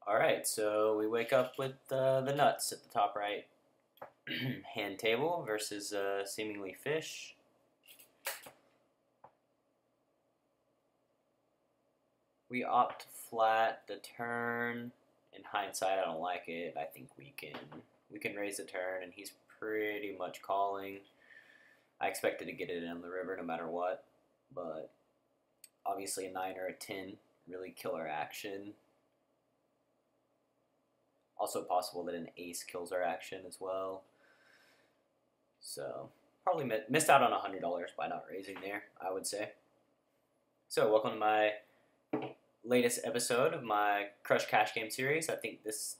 Alright, so we wake up with the nuts at the top right. Hand table versus seemingly fish. We opt flat the turn. In hindsight, I don't like it. I think we can raise the turn, and he's pretty much calling. I expected to get it in the river no matter what, but obviously a 9 or a 10, really killer action. Also possible that an ace kills our action as well. So probably missed out on $100 by not raising there, I would say. So welcome to my latest episode of my Crush Cash Game series. I think this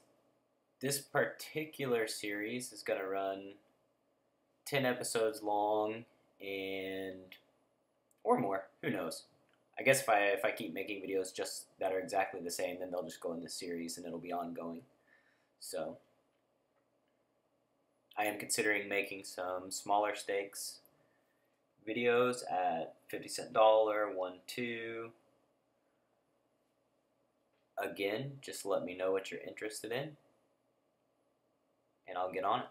particular series is going to run 10 episodes long or more. Who knows? I guess if I keep making videos just that are exactly the same, then they'll just go in this series and it'll be ongoing. So I am considering making some smaller stakes videos at 50-cent dollar, 1, 2. Again, just let me know what you're interested in, and I'll get on it.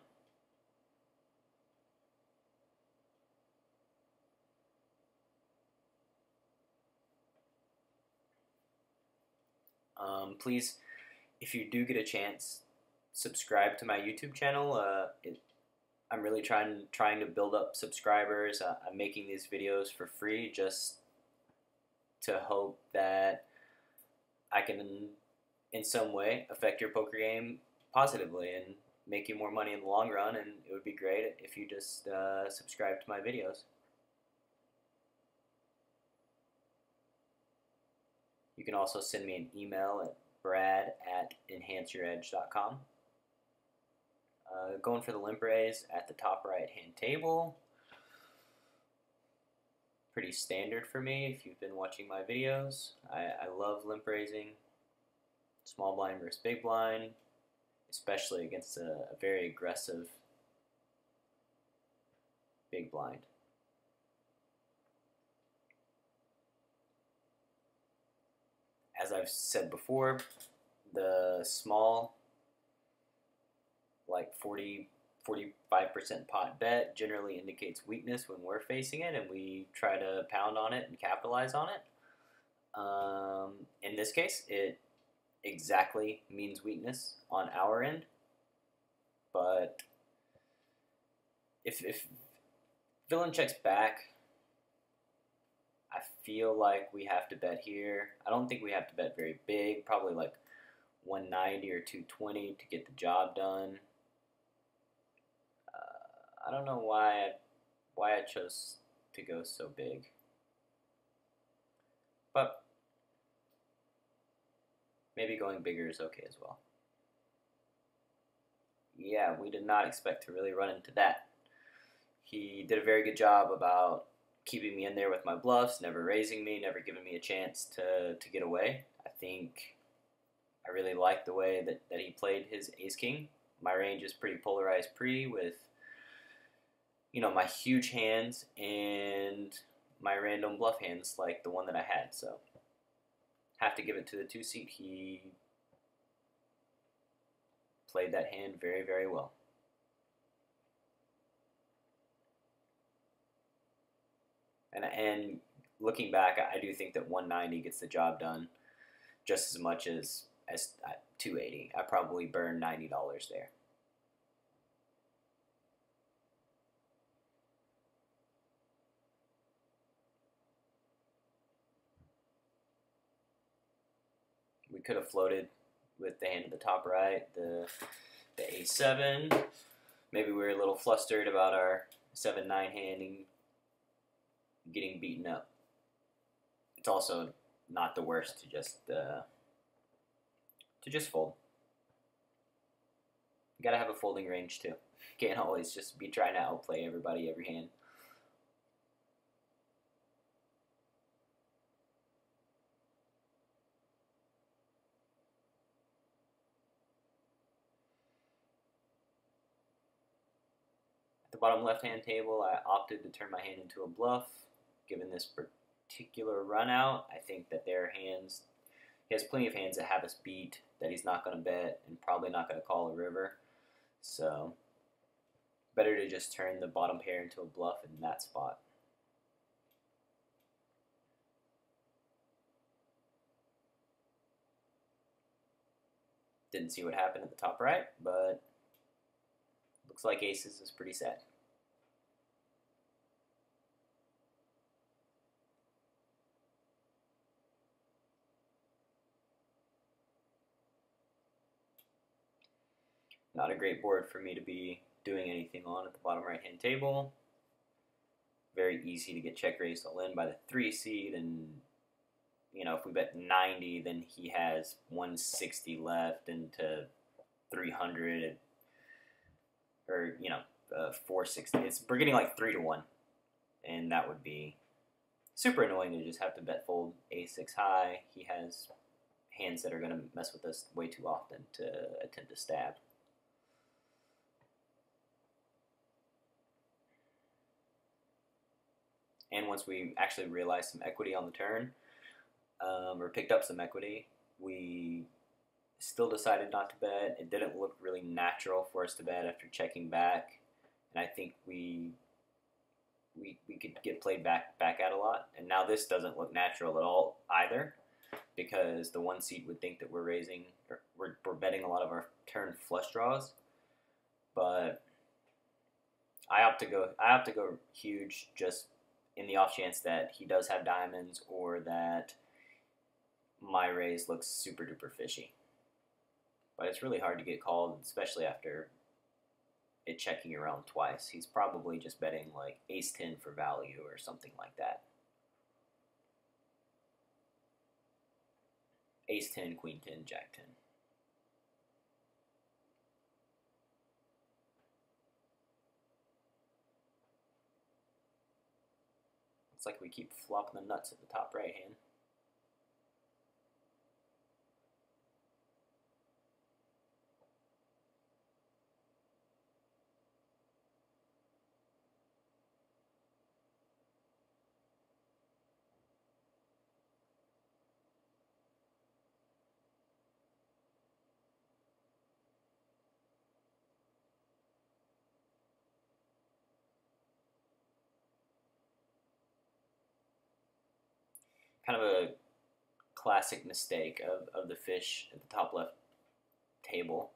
Please, if you do get a chance, subscribe to my YouTube channel. I'm really trying to build up subscribers. I'm making these videos for free just to hope that I can in some way affect your poker game positively and make you more money in the long run, and it would be great if you just subscribe to my videos. You can also send me an email at brad@enhanceYourEdge.com. Going for the Limp-raise at the top right hand table. Pretty standard for me if you've been watching my videos. I love limp-raising. Small blind versus big blind, especially against a very aggressive big blind. As I've said before, the small, like 45% pot bet generally indicates weakness when we're facing it, and we try to pound on it and capitalize on it. In this case, it exactly means weakness on our end, but if villain checks back, I feel like we have to bet here. I don't think we have to bet very big, probably like 190 or 220 to get the job done. I don't know why I chose to go so big, but maybe going bigger is okay as well. Yeah, we did not expect to really run into that. He did a very good job about keeping me in there with my bluffs, never raising me, never giving me a chance to get away. I think I really like the way that he played his ace-king. My range is pretty polarized pre with, you know, my huge hands and my random bluff hands like the one that I had. So have to give it to the two-seat. He played that hand very, very well. And looking back, I do think that 190 gets the job done just as much as 280. I probably burned $90 there. We could have floated with the hand at the top right, the A7. Maybe we were a little flustered about our 7-9 hand and getting beaten up. It's also not the worst to just fold. You gotta have a folding range too. Can't always just be trying to outplay everybody every hand. The bottom left-hand table, I opted to turn my hand into a bluff. Given this particular run out, I think that their hands He has plenty of hands that have us beat that he's not going to bet and probably not going to call a river. So better to just turn the bottom pair into a bluff in that spot. Didn't see what happened at the top right, but looks like aces is pretty sad. Not a great board for me to be doing anything on at the bottom right hand table. Very easy to get check raised all in by the 3 seed, and if we bet 90, then he has 160 left into 300, or 460. We're getting like 3-1, and that would be super annoying to just have to bet fold a6 high. He has hands that are going to mess with us way too often to attempt to stab. And once we actually realized some equity on the turn, or picked up some equity, we still decided not to bet. It didn't look really natural for us to bet after checking back, and I think we could get played back at a lot. And now this doesn't look natural at all either, because the 1 seed would think that we're raising, or we're betting a lot of our turn flush draws, but I opt to go huge just in the off chance that he does have diamonds, or that my raise looks super duper fishy. But it's really hard to get called, especially after it checking around twice. He's probably just betting like ace-10 for value or something like that. Ace-10, queen-10, jack-10. Looks like we keep flopping the nuts at the top right hand. Kind of a classic mistake of the fish at the top left table.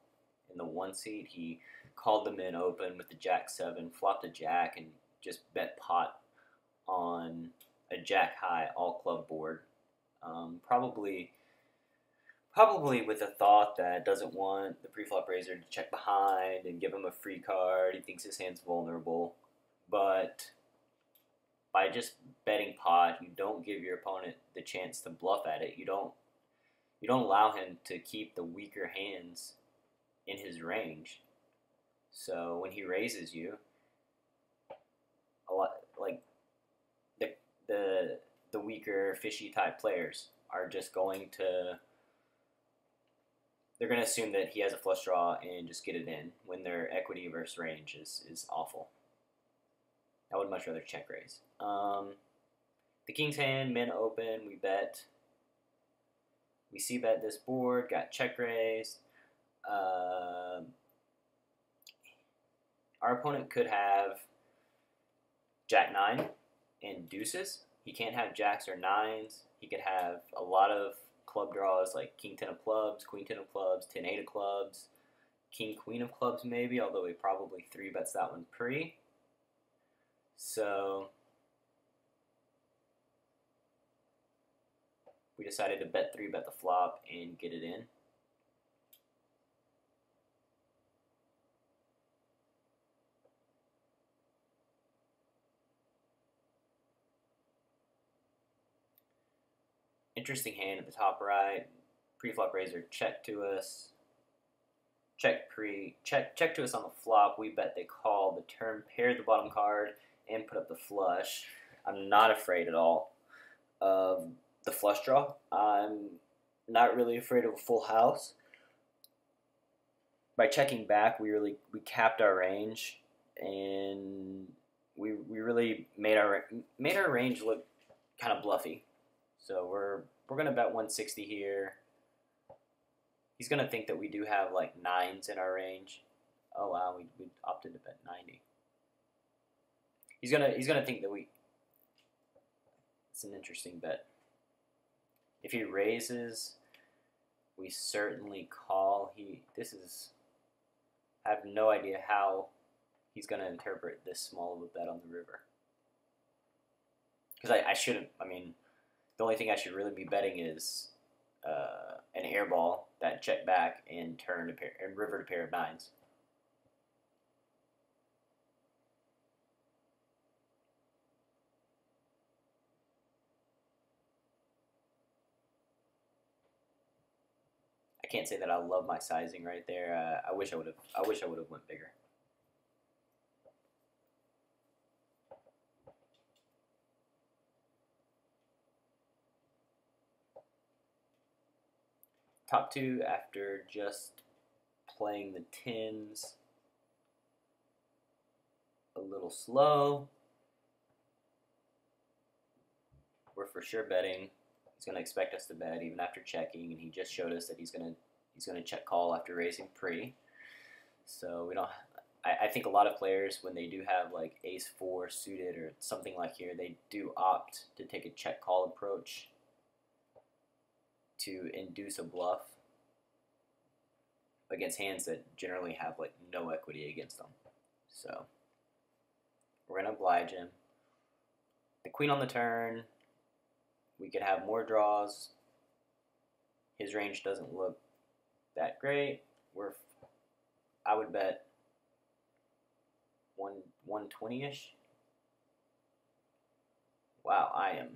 In the 1 seed, he called them in open with the jack-7, flopped a jack, and just bet pot on a jack high all club board. Probably with the thought that doesn't want the preflop raiser to check behind and give him a free card. He thinks his hand's vulnerable, but by just betting pot, you don't give your opponent the chance to bluff at it. You don't allow him to keep the weaker hands in his range. So when he raises you, a lot like the weaker fishy type players are just going to assume that he has a flush draw and just get it in when their equity versus range is awful. I would much rather check raise. The king's hand, min open, we bet. We see bet this board, got check raised. Our opponent could have jack-9 and deuces. He can't have jacks or nines. He could have a lot of club draws like king-10 of clubs, queen-10 of clubs, 10-8 of clubs, king-queen of clubs maybe, although he probably 3-bets that one pre. So we decided to bet 3-bet the flop and get it in. Interesting hand at the top right. Pre-flop raiser check to us. Check to us on the flop. We bet they call the turn, pair the bottom card, and put up the flush. I'm not afraid at all of the flush draw. I'm not really afraid of a full house. By checking back, we capped our range, and we really made our range look kind of bluffy. So we're gonna bet 160 here. He's gonna think that we do have like 9s in our range. Oh wow, we opted to bet 90. He's gonna think that we. It's an interesting bet. If he raises, we certainly call. This is. I have no idea how he's gonna interpret this small of a bet on the river. Because I shouldn't. I mean, the only thing I should really be betting is an air ball that check back and turn to pair and river to pair of 9s. I can't say that I love my sizing right there. I wish I would have went bigger. Top 2 after just playing the 10s a little slow. We're for sure betting. He's going to expect us to bet even after checking, and he just showed us that he's going to check call after raising pre. So we don't. I think a lot of players, when they do have like ace-4 suited or something like here, they do opt to take a check call approach to induce a bluff against hands that generally have like no equity against them. So we're gonna oblige him. The queen on the turn, we could have more draws. His range doesn't look that great. I would bet 120-ish. Wow, I am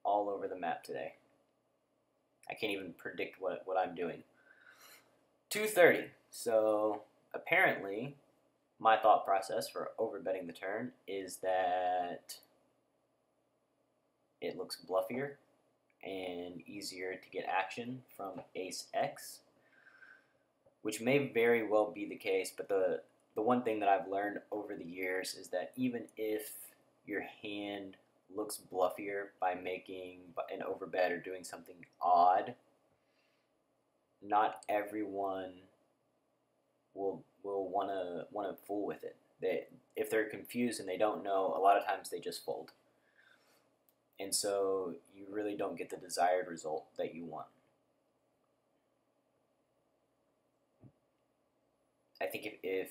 all over the map today. I can't even predict what I'm doing. 230. So apparently, my thought process for overbetting the turn is that it looks bluffier and easier to get action from ace X, which may very well be the case, but the one thing that I've learned over the years is that even if your hand looks bluffier by making an overbet or doing something odd, not everyone will want to fool with it. If they're confused and they don't know, a lot of times they just fold. And so you really don't get the desired result that you want. I think if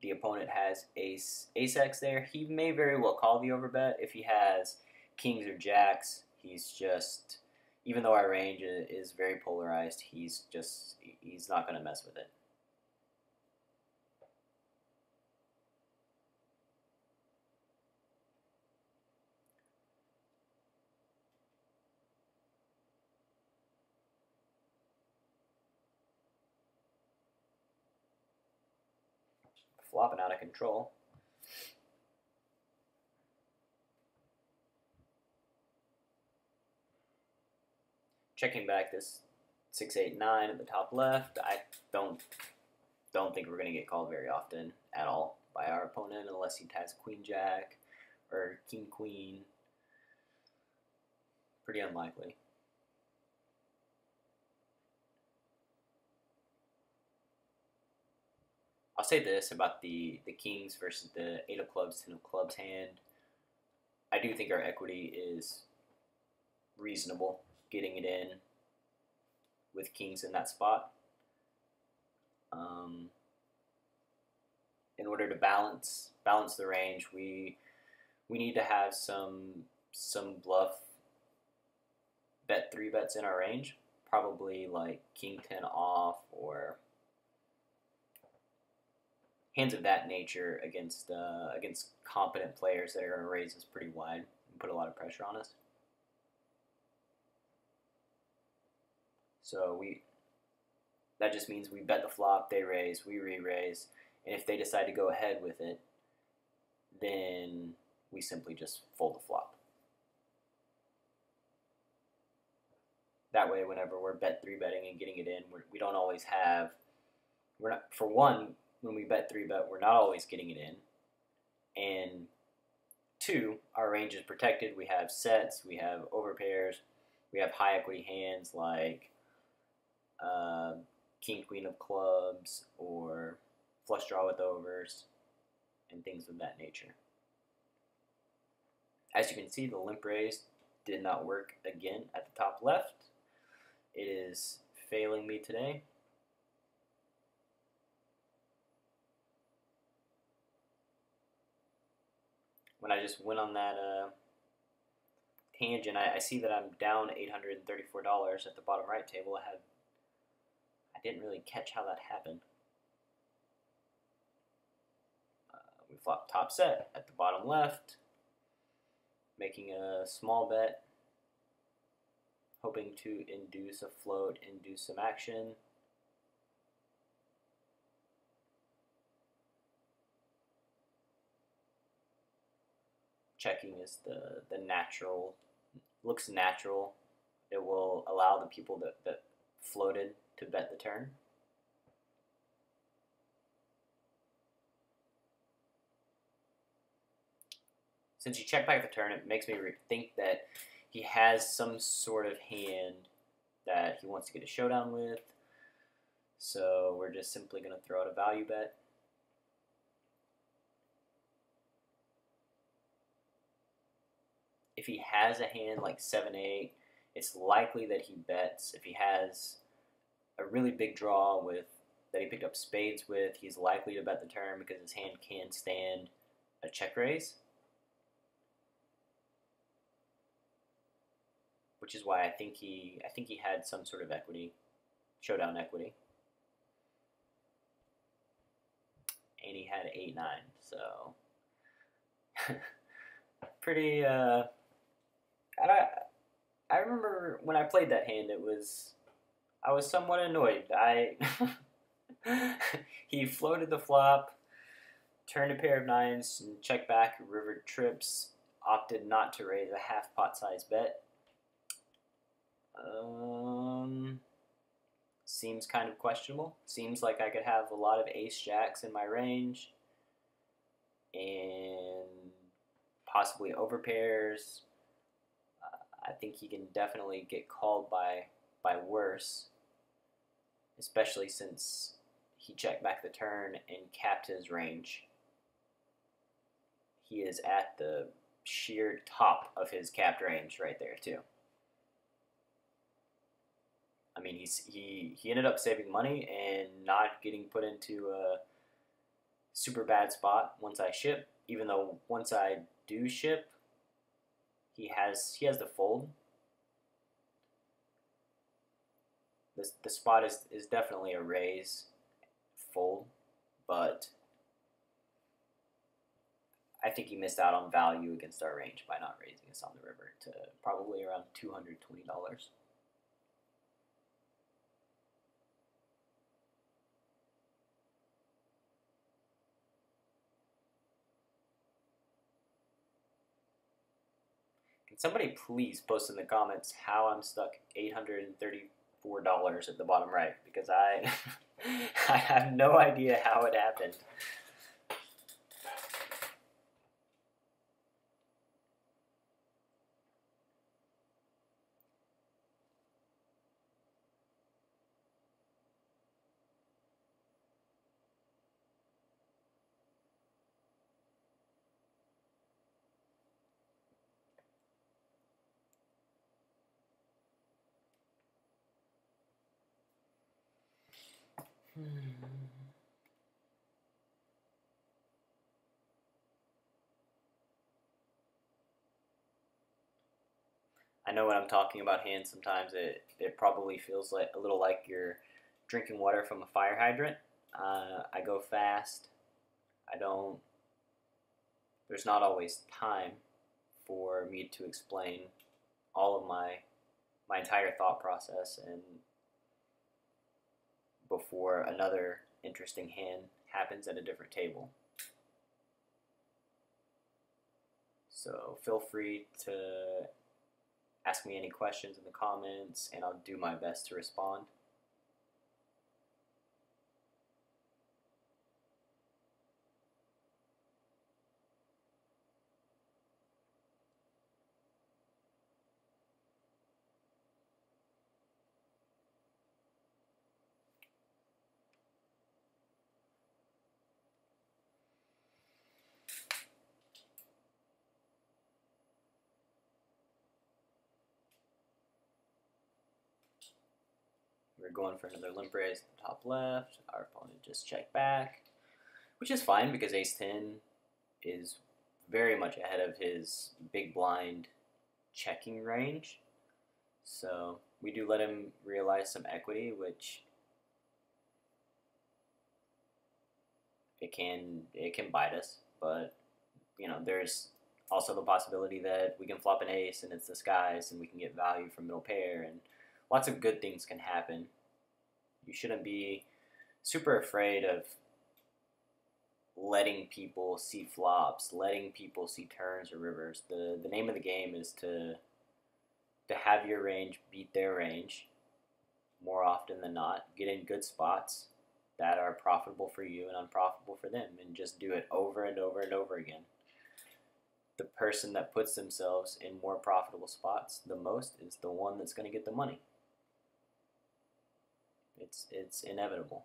the opponent has ace X there, he may very well call the overbet. If he has kings or jacks, he's just, even though our range is very polarized, he's not going to mess with it. Flopping out of control. Checking back this 6-8-9 at the top left. I don't think we're going to get called very often at all by our opponent unless he has queen jack or king queen. Pretty unlikely. I'll say this about the kings versus the 8 of clubs, 10 of clubs hand. I do think our equity is reasonable getting it in with kings in that spot. In order to balance the range, we need to have some bluff bet 3 bets in our range, probably like king 10 off or hands of that nature against competent players that are going to raise us pretty wide and put a lot of pressure on us. So that just means we bet the flop, they raise, we re-raise, and if they decide to go ahead with it, then we simply just fold the flop. That way, whenever we're bet 3-betting and getting it in, we don't always have. We're not, for one, when we bet 3-bet, we're not always getting it in, and 2, our range is protected. We have sets, we have overpairs, we have high equity hands like king queen of clubs or flush draw with overs and things of that nature. As you can see, the Limp-raise did not work again at the top left. It is failing me today. When I just went on that tangent, I see that I'm down $834 at the bottom right table. I didn't really catch how that happened. We flopped top set at the bottom left, making a small bet, hoping to induce a float, induce some action. Checking is the natural, looks natural. It will allow the people that floated to bet the turn. Since he checked back the turn, it makes me think that he has some sort of hand that he wants to get a showdown with. So we're just simply going to throw out a value bet. If he has a hand like 7-8, it's likely that he bets. If he has a really big draw with that he picked up spades with, he's likely to bet the turn because his hand can stand a check raise. Which is why I think he had some sort of equity, showdown equity. And he had 8-9, so pretty I remember when I played that hand, I was somewhat annoyed. He floated the flop, turned a pair of nines, and checked back, river trips, opted not to raise a half pot size bet. Seems kind of questionable. Seems like I could have a lot of ace jacks in my range and possibly overpairs. I think he can definitely get called by worse, especially since he checked back the turn and capped his range. He is at the sheer top of his capped range right there too. I mean, he ended up saving money and not getting put into a super bad spot once I ship. Even though once I do ship, he has the fold. The spot is definitely a raise fold, but I think he missed out on value against our range by not raising us on the river to probably around $220. Can somebody please post in the comments how I'm stuck $834 at the bottom right? Because I have no idea how it happened. I know when I'm talking about hands, sometimes it probably feels like a little like you're drinking water from a fire hydrant. I go fast. There's not always time for me to explain all of my entire thought process and before another interesting hand happens at a different table. So feel free to ask me any questions in the comments and I'll do my best to respond. We're going for another limp-raise at the top left. Our opponent just checked back, which is fine because ace-10 is very much ahead of his big blind checking range. So we do let him realize some equity, which it can bite us, but you know, there's also the possibility that we can flop an ace and it's disguised and we can get value from middle pair, and lots of good things can happen. You shouldn't be super afraid of letting people see flops, letting people see turns or rivers. The name of the game is to have your range beat their range more often than not. Get in good spots that are profitable for you and unprofitable for them, and just do it over and over and over again. The person that puts themselves in more profitable spots the most is the one that's going to get the money. It's inevitable.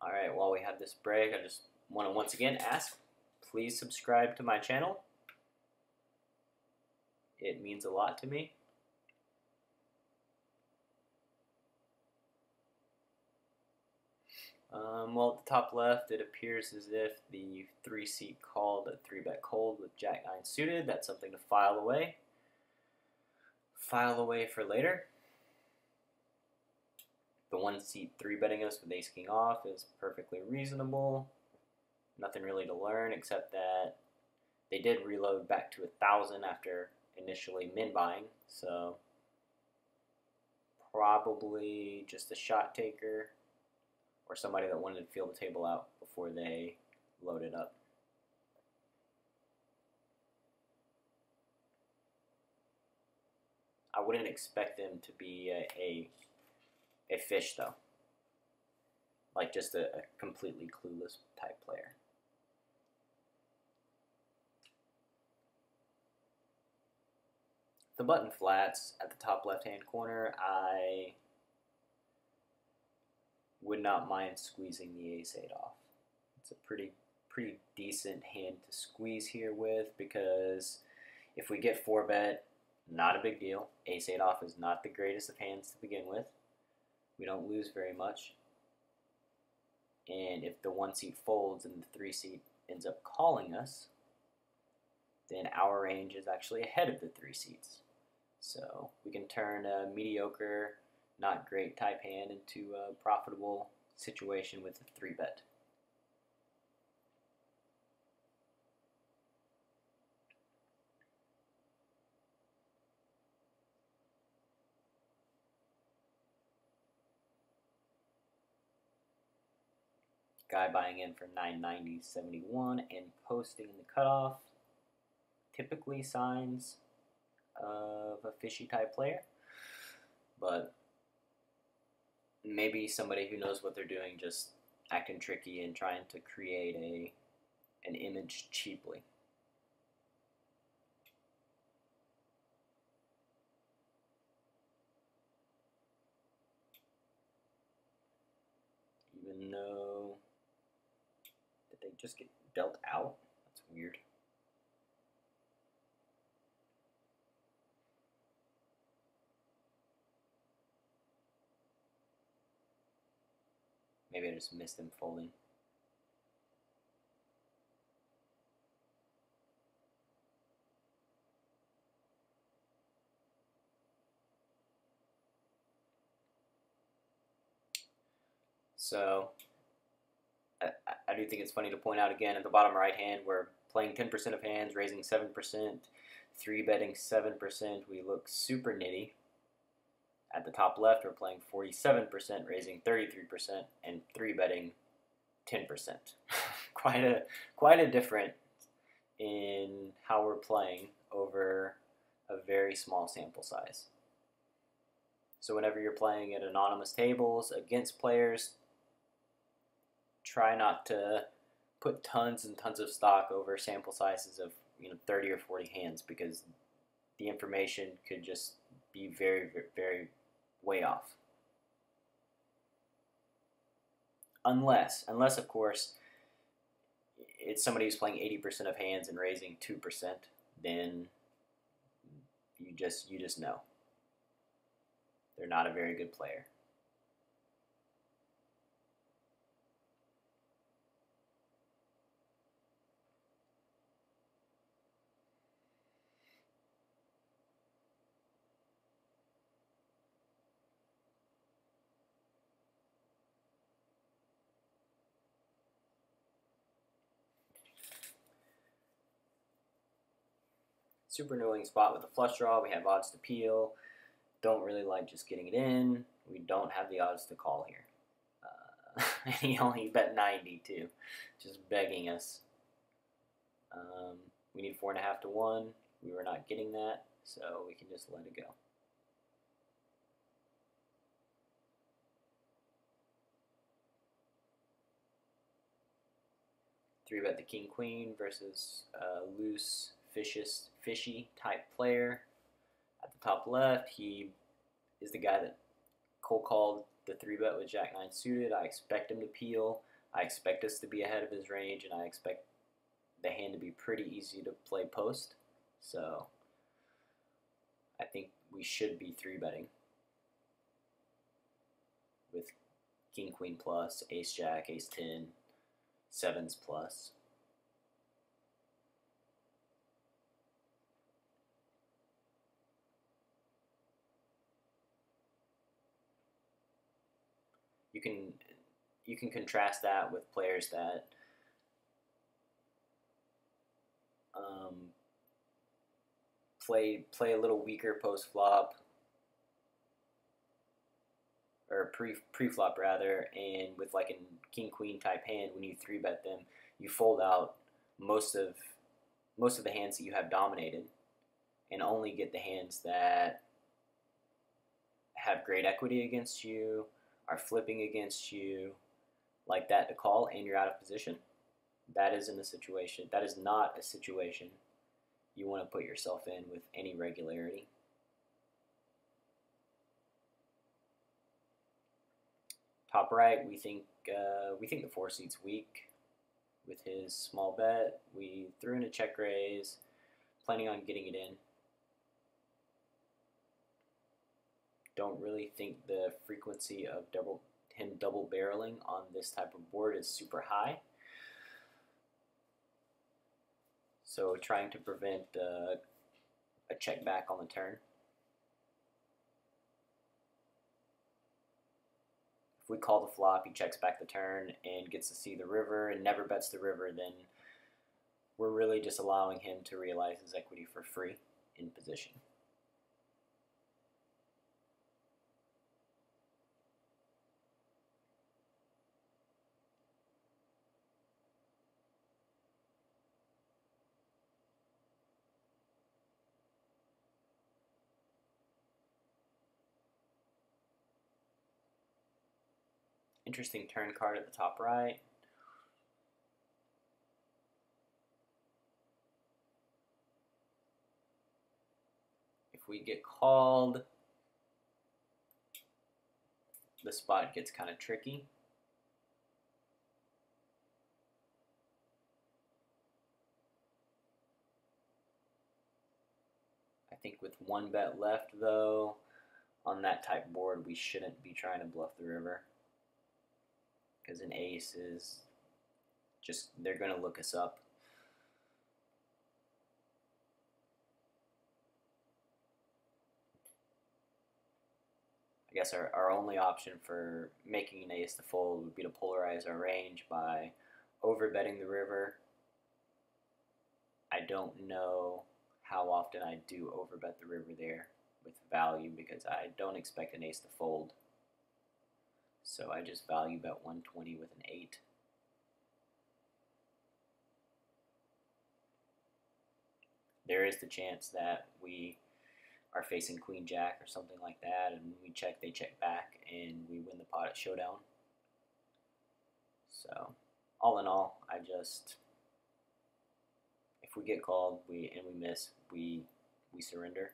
Alright, while we have this break, I just want to once again ask, please subscribe to my channel. It means a lot to me. Well, at the top left, it appears as if the 3-seat called a 3-bet cold with Jack-9 suited. That's something to file away. File away for later. The 1-seat 3-betting us with ace-king off is perfectly reasonable. Nothing really to learn except that they did reload back to 1,000 after initially min-buying, so probably just a shot taker or somebody that wanted to feel the table out before they loaded up. I wouldn't expect them to be a fish, though. Like just a completely clueless type player. The button flats at the top left-hand corner, I would not mind squeezing the ace-8 off. It's a pretty decent hand to squeeze here with, because if we get 4-bet, not a big deal. Ace-8 off is not the greatest of hands to begin with. We don't lose very much. And if the 1-seat folds and the 3-seat ends up calling us, then our range is actually ahead of the 3 seats. So we can turn a mediocre, not great type hand into a profitable situation with a 3-bet. Guy buying in for 990.71 and posting in the cutoff. Typically signs of a fishy type player, but maybe somebody who knows what they're doing, just acting tricky and trying to create an image cheaply. Even though, did they just get dealt out? That's weird. Maybe I just missed him folding. So, I do think it's funny to point out again, at the bottom right hand, we're playing 10% of hands, raising 7%, 3-betting 7%. We look super nitty. At the top left, we're playing 47%, raising 33%, and 3-betting 10%. quite a difference in how we're playing over a very small sample size. So whenever you're playing at anonymous tables against players, try not to put tons and tons of stock over sample sizes of 30 or 40 hands, because the information could just be very, very way off. Unless of course, it's somebody who's playing 80% of hands and raising 2%, then you just know they're not a very good player. Super annoying spot with a flush draw. We have odds to peel. Don't really like just getting it in. We don't have the odds to call here. And he only bet 90 too, just begging us. We need 4.5 to 1. We were not getting that, so we can just let it go. Three bet the king queen versus loose fishy type player. At the top left, he is the guy that cold called the 3-bet with Jack-9 suited. I expect him to peel. I expect us to be ahead of his range, and I expect the hand to be pretty easy to play post. So I think we should be 3-betting with king queen plus, ace jack, ace 10, sevens plus. You can contrast that with players that play a little weaker post flop, or pre flop rather, and with like a king queen type hand, when you 3-bet them, you fold out most of the hands that you have dominated, and only get the hands that have great equity against you, are flipping against you, like that to call, and you're out of position. That is not a situation you want to put yourself in with any regularity. Top right, we think the 4 seat's weak with his small bet. We threw in a check raise, planning on getting it in. Don't really think the frequency of him double barreling on this type of board is super high. So trying to prevent a check back on the turn. If we call the flop, he checks back the turn and gets to see the river and never bets the river, then we're really just allowing him to realize his equity for free in position. Interesting turn card at the top right. If we get called, the spot gets kind of tricky. I think with 1 bet left, though, on that type board, we shouldn't be trying to bluff the river, because an ace is just, they're going to look us up. I guess our only option for making an ace to fold would be to polarize our range by overbetting the river. I don't know how often I do overbet the river there with value, because I don't expect an ace to fold. So I just value bet 120 with an 8. there is the chance that we are facing queen jack or something like that, and we check, they check back, and we win the pot at showdown. So all in all, if we get called and we miss, we surrender.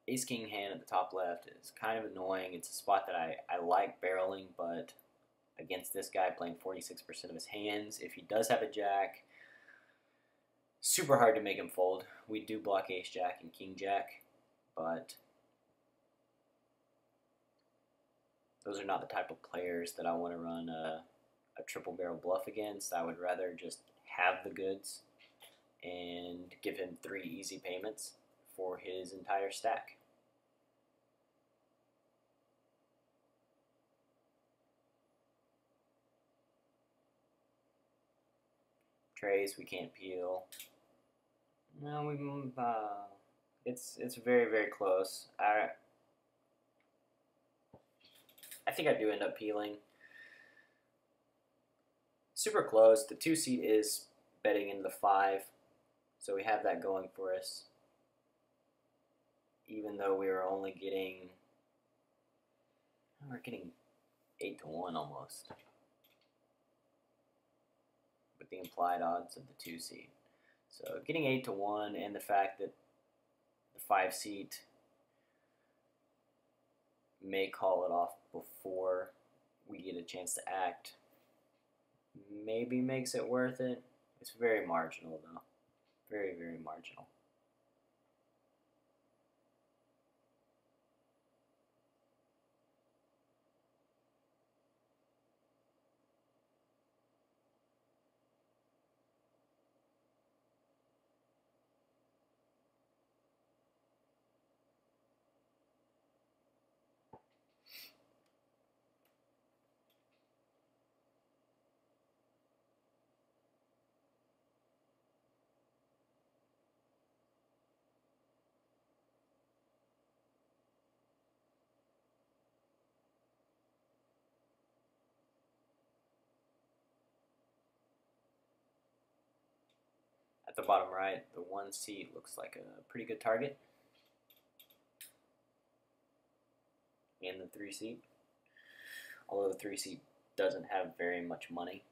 Ace king hand at the top left is kind of annoying. It's a spot that I like barreling, but against this guy playing 46% of his hands, if he does have a jack, super hard to make him fold. We do block ace jack and king jack, but those are not the type of players that I want to run a triple barrel bluff against. I would rather just have the goods and give him 3 easy payments for his entire stack. Trays we can't peel. No, it's very, very close. I think I do end up peeling. Super close. The 2 seat is betting into the 5, so we have that going for us. Even though we were only getting, we're getting 8 to 1 almost, with the implied odds of the 2 seat. So getting 8 to 1, and the fact that the 5 seat may call it off before we get a chance to act, maybe makes it worth it. It's very marginal though. Very, very marginal. At the bottom right, the 1 seat looks like a pretty good target. And the 3 seat, although the 3 seat doesn't have very much money.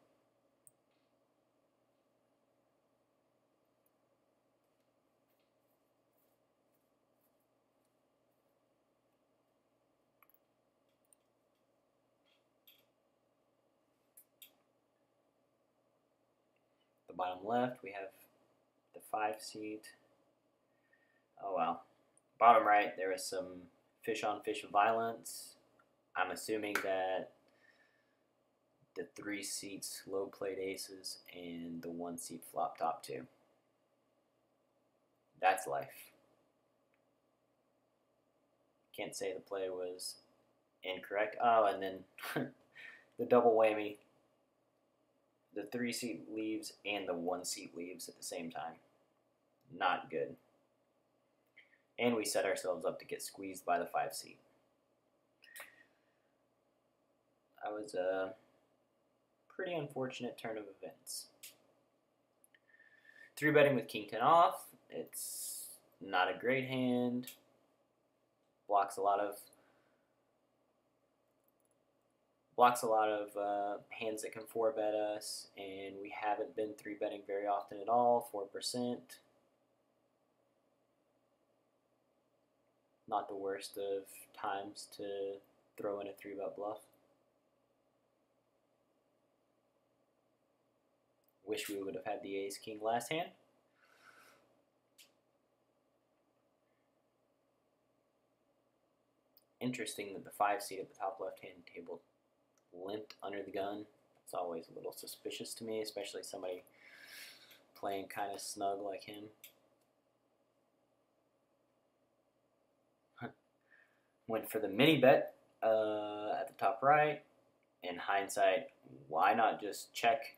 The bottom left, we have the 5 seat. Oh wow. Bottom right, there is some fish on fish violence. I'm assuming that the 3 seats low played aces and the 1 seat flop top 2. That's life. Can't say the play was incorrect. Oh, and then the double whammy. The 3 seat leaves and the 1 seat leaves at the same time. Not good. And we set ourselves up to get squeezed by the 5 seat. That was a pretty unfortunate turn of events. 3-betting with king 10 off. It's not a great hand. Blocks a lot of hands that can 4-bet us, and we haven't been 3-betting very often at all. 4%. Not the worst of times to throw in a 3-bet bluff. Wish we would have had the ace king last hand. Interesting that the 5 seat at the top left hand table limped under the gun. It's always a little suspicious to me, especially somebody playing kind of snug like him. Went for the mini bet at the top right. In hindsight, why not just check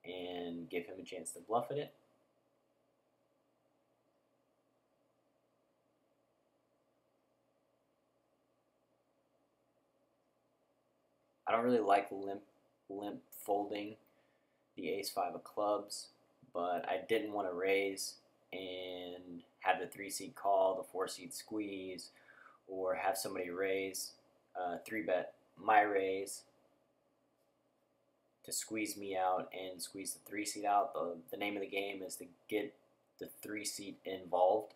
and give him a chance to bluff at it? I don't really like limp folding the ace-5 of clubs, but I didn't want to raise and have the 3-seed call, the 4-seed squeeze, or have somebody raise, 3-bet my raise to squeeze me out and squeeze the 3-seed out. The name of the game is to get the 3-seed involved.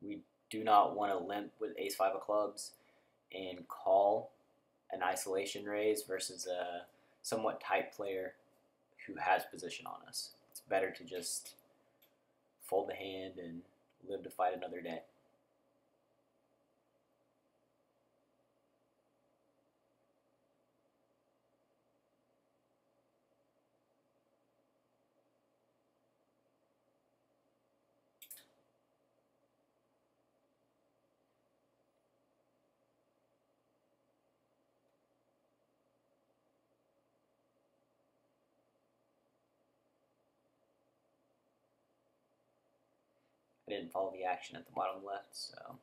We do not want to limp with ace-5 of clubs and call an isolation raise versus a somewhat tight player who has position on us. It's better to just fold the hand and live to fight another day. I didn't follow the action at the bottom left, so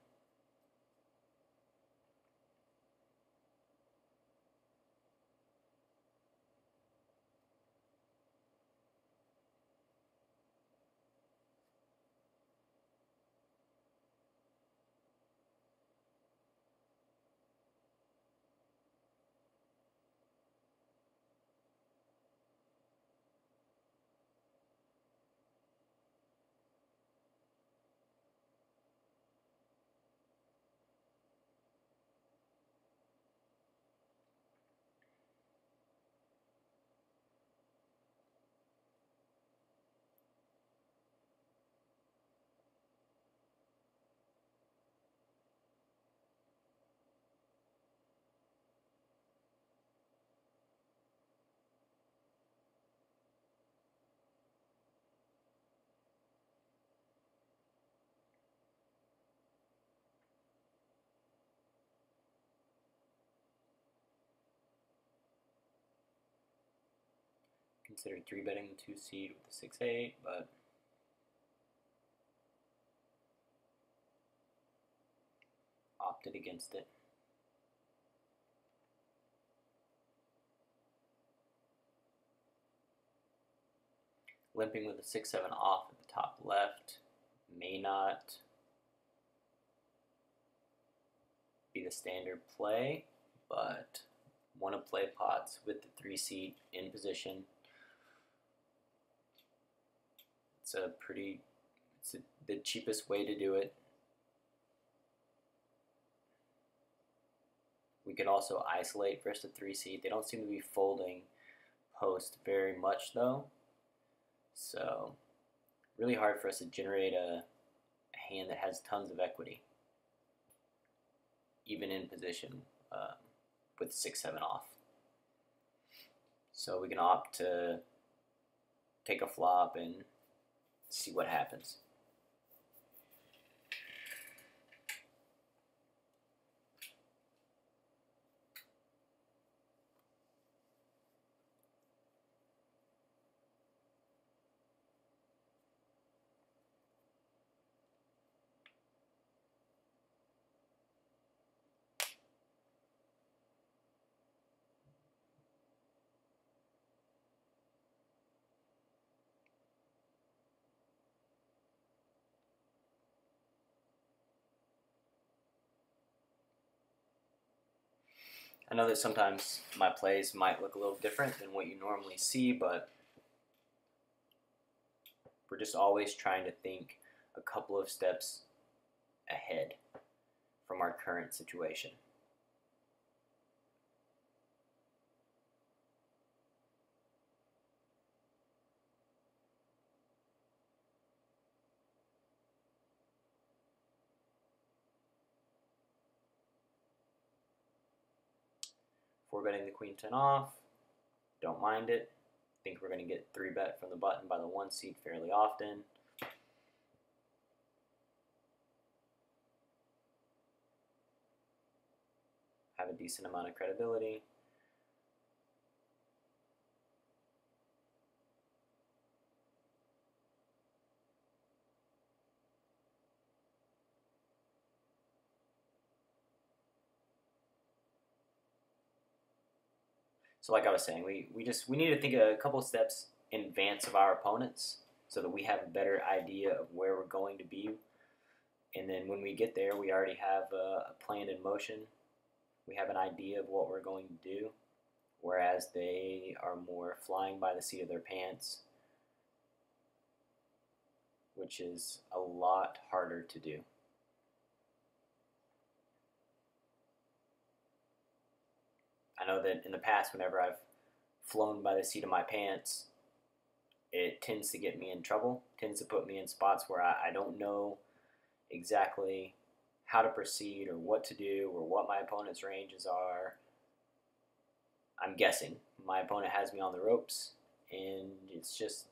considered 3-betting the 2-seed with the 6-8, but opted against it. Limping with a 6-7 off at the top left may not be the standard play, but want to play pots with the 3-seed in position. It's the cheapest way to do it. We can also isolate versus the 3-seed. They don't seem to be folding post very much though. So really hard for us to generate a hand that has tons of equity, even in position with 6-7 off. So we can opt to take a flop and see what happens. I know that sometimes my plays might look a little different than what you normally see, but we're just always trying to think a couple of steps ahead from our current situation. Betting the queen 10 off, don't mind it. Think we're going to get 3-bet from the button by the 1-seed fairly often. Have a decent amount of credibility. So like I was saying, we need to think a couple steps in advance of our opponents so that we have a better idea of where we're going to be. And then when we get there, we already have a plan in motion. We have an idea of what we're going to do, whereas they are more flying by the seat of their pants, which is a lot harder to do. I know that in the past, whenever I've flown by the seat of my pants, it tends to get me in trouble, tends to put me in spots where I don't know exactly how to proceed or what to do or what my opponent's ranges are. I'm guessing. My opponent has me on the ropes, and it's just,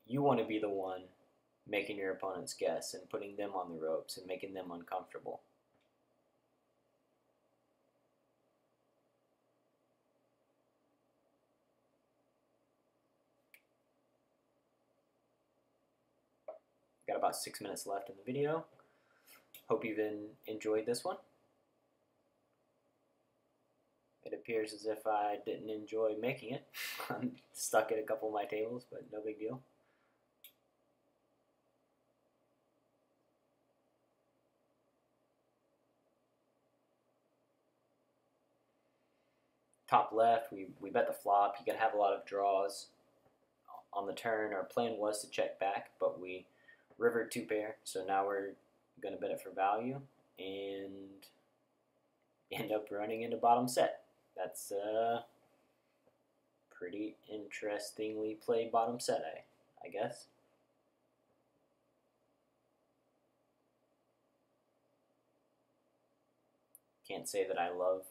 you want to be the one making your opponents guess and putting them on the ropes and making them uncomfortable. Got about 6 minutes left in the video. Hope you've enjoyed this one. It appears as if I didn't enjoy making it. I'm stuck at a couple of my tables, but no big deal. Top left, we bet the flop. You can have a lot of draws on the turn. Our plan was to check back, but we rivered two pair, so now we're going to bet it for value and end up running into bottom set. That's pretty interestingly played bottom set, I guess. Can't say that I love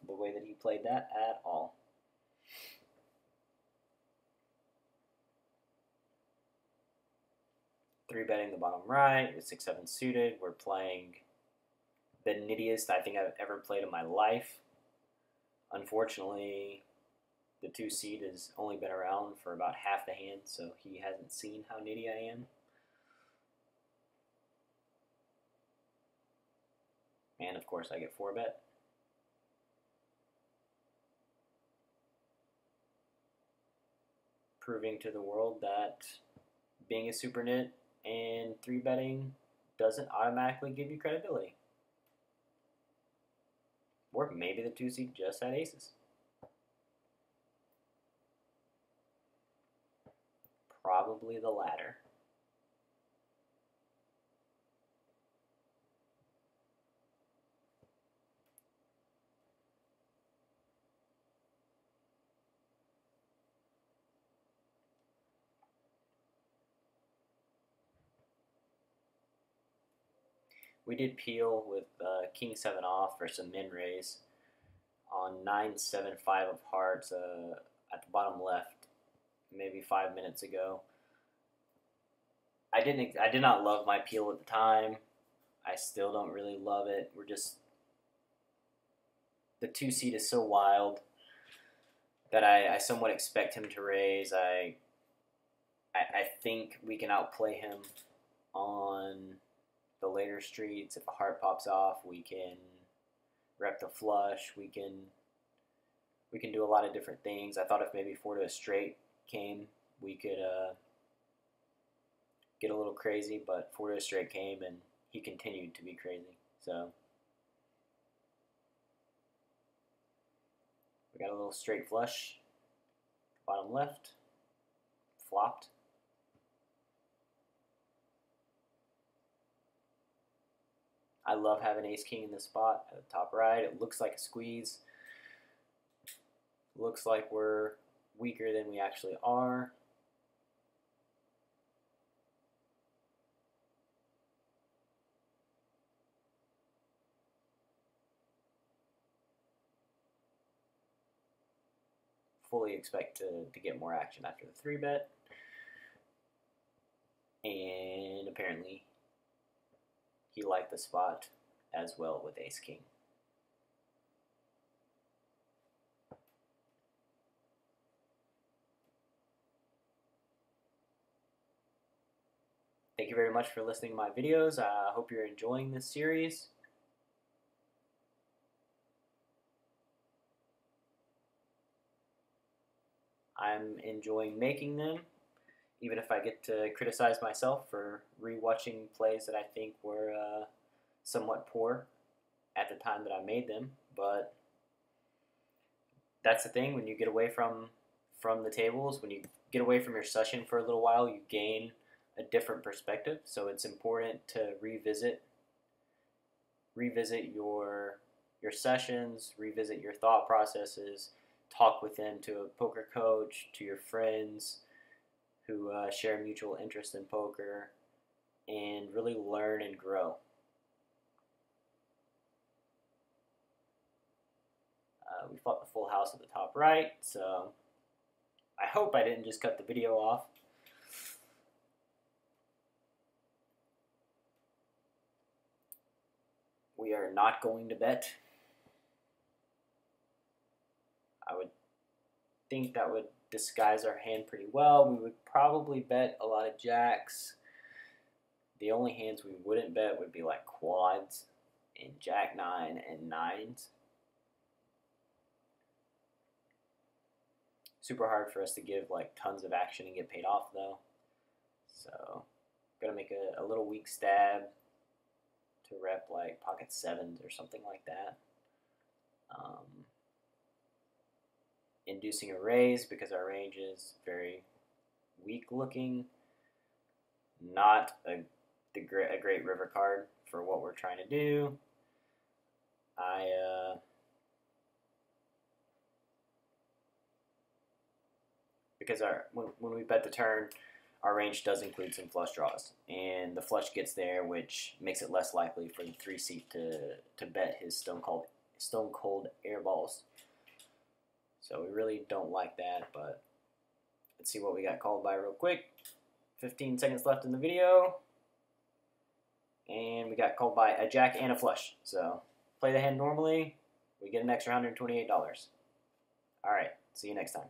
the way that he played that at all. Three betting the bottom right with 6-7 suited. We're playing the nittiest I think I've ever played in my life. Unfortunately, the 2 seed has only been around for about half the hand, so he hasn't seen how nitty I am. And of course I get 4-bet. Proving to the world that being a super nit and 3-betting doesn't automatically give you credibility. Or maybe the 2 seed just had aces. Probably the latter. We did peel with King 7 off for some min-raise on 9-7-5 of hearts at the bottom left, maybe 5 minutes ago. I did not love my peel at the time. I still don't really love it. The 2 seed is so wild that I somewhat expect him to raise. I think we can outplay him on the later streets. If a heart pops off, we can rep the flush. We can do a lot of different things. I thought if maybe 4 to a straight came, we could get a little crazy, but 4 to a straight came and he continued to be crazy. So we got a little straight flush, bottom left, flopped. I love having ace-king in this spot at the top right. It looks like a squeeze. Looks like we're weaker than we actually are. Fully expect to get more action after the 3-bet. And apparently he liked the spot as well with ace-king. Thank you very much for listening to my videos. I hope you're enjoying this series. I'm enjoying making them, even if I get to criticize myself for rewatching plays that I think were somewhat poor at the time that I made them. But that's the thing, when you get away from the tables, when you get away from your session for a little while, you gain a different perspective. So it's important to revisit your sessions, revisit your thought processes, talk with them, to a poker coach, to your friends who share mutual interest in poker, and really learn and grow. We fought the full house at the top right, so I hope I didn't just cut the video off. We are not going to bet. I would think that would disguise our hand pretty well. We would probably bet a lot of jacks. The only hands we wouldn't bet would be like quads and jack 9 and 9s. Super hard for us to give like tons of action and get paid off though. So gonna make a little weak stab to rep like pocket 7s or something like that. Inducing a raise because our range is very weak looking. Not a great river card for what we're trying to do. Because when we bet the turn, our range does include some flush draws, and the flush gets there, which makes it less likely for the 3-seat to bet his stone cold air balls. So we really don't like that, but let's see what we got called by real quick. 15 seconds left in the video, and we got called by a jack and a flush. So play the hand normally, we get an extra $128. All right, see you next time.